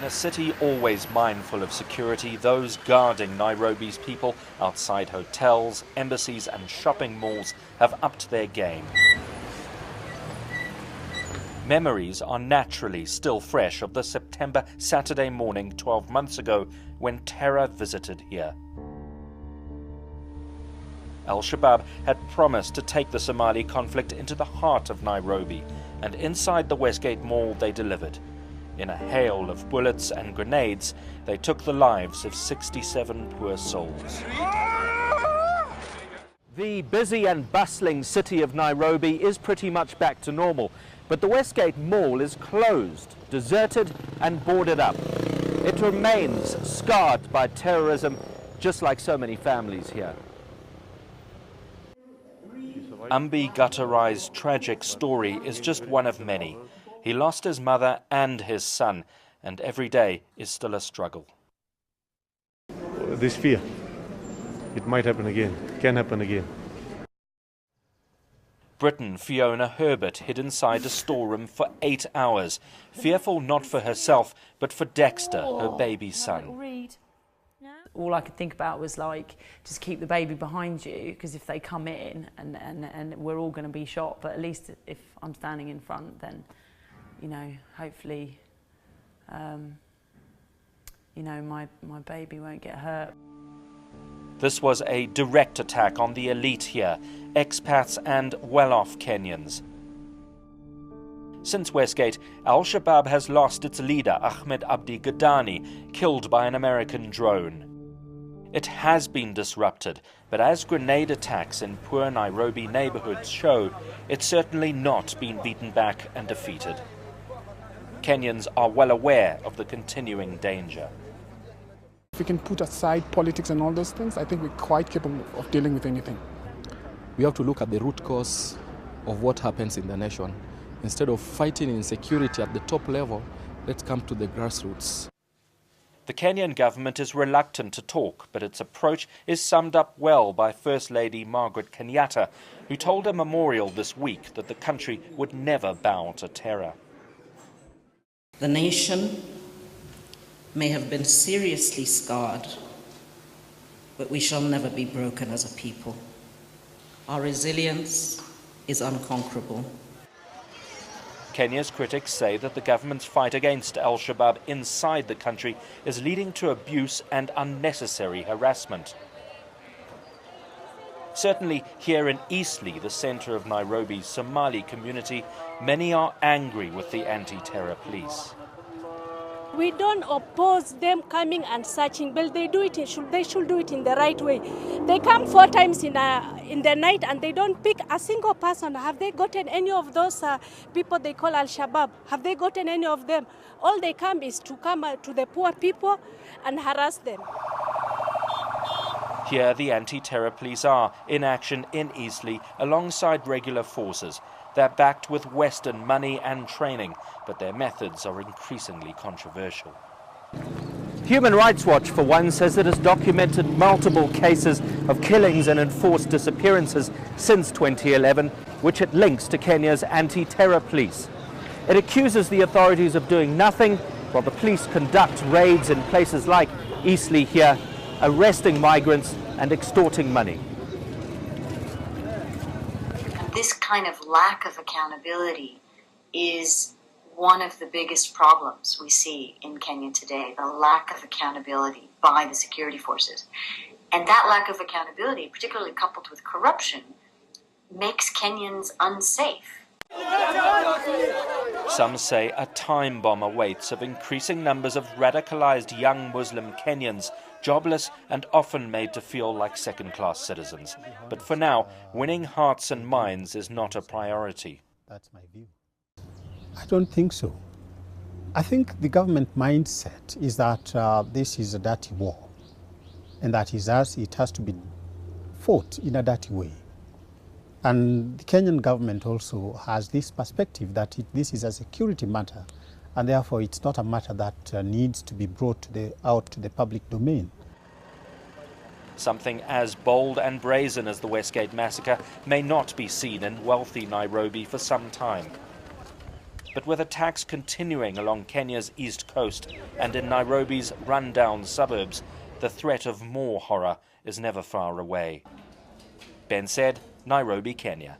In a city always mindful of security, those guarding Nairobi's people outside hotels, embassies and shopping malls have upped their game. Memories are naturally still fresh of the September Saturday morning 12 months ago when terror visited here. Al-Shabaab had promised to take the Somali conflict into the heart of Nairobi, and inside the Westgate Mall they delivered. In a hail of bullets and grenades, they took the lives of 67 poor souls. The busy and bustling city of Nairobi is pretty much back to normal, but the Westgate Mall is closed, deserted and boarded up. It remains scarred by terrorism, just like so many families here. Ambi Gutterai's tragic story is just one of many. He lost his mother and his son, and every day is still a struggle. This fear, it might happen again, can happen again. Britain Fiona Herbert hid inside a storeroom for 8 hours, fearful not for herself, but for Dexter, her baby son. All I could think about was like, just keep the baby behind you, because if they come in and we're all going to be shot, but at least if I'm standing in front, then, you know, hopefully, you know, my baby won't get hurt. This was a direct attack on the elite here, expats and well-off Kenyans. Since Westgate, al-Shabaab has lost its leader, Ahmed Abdi Ghadani, killed by an American drone. It has been disrupted, but as grenade attacks in poor Nairobi neighborhoods show, it's certainly not been beaten back and defeated. Kenyans are well aware of the continuing danger. If we can put aside politics and all those things, I think we're quite capable of dealing with anything. We have to look at the root cause of what happens in the nation. Instead of fighting insecurity at the top level, let's come to the grassroots. The Kenyan government is reluctant to talk, but its approach is summed up well by First Lady Margaret Kenyatta, who told a memorial this week that the country would never bow to terror. The nation may have been seriously scarred, but we shall never be broken as a people. Our resilience is unconquerable. Kenya's critics say that the government's fight against al-Shabaab inside the country is leading to abuse and unnecessary harassment. Certainly here in Eastleigh, the centre of Nairobi's Somali community, many are angry with the anti-terror police. We don't oppose them coming and searching, but they should do it in the right way. They come 4 times in the night and they don't pick a single person. Have they gotten any of those people they call al-Shabaab? Have they gotten any of them? All they come is to come to the poor people and harass them. Here the anti-terror police are in action in Eastleigh alongside regular forces. They're backed with Western money and training, but their methods are increasingly controversial. Human Rights Watch, for one, says it has documented multiple cases of killings and enforced disappearances since 2011, which it links to Kenya's anti-terror police. It accuses the authorities of doing nothing while the police conduct raids in places like Eastleigh here, arresting migrants and extorting money. This kind of lack of accountability is one of the biggest problems we see in Kenya today, the lack of accountability by the security forces. And that lack of accountability, particularly coupled with corruption, makes Kenyans unsafe. Some say a time bomb awaits of increasing numbers of radicalized young Muslim Kenyans, jobless and often made to feel like second-class citizens. But for now, winning hearts and minds is not a priority. That's my view. I don't think so. I think the government mindset is that this is a dirty war, and that it has to be fought in a dirty way. And the Kenyan government also has this perspective that this is a security matter, and therefore it's not a matter that needs to be brought out to the public domain. Something as bold and brazen as the Westgate massacre may not be seen in wealthy Nairobi for some time. But with attacks continuing along Kenya's east coast and in Nairobi's run-down suburbs, the threat of more horror is never far away. Ben said, Nairobi, Kenya.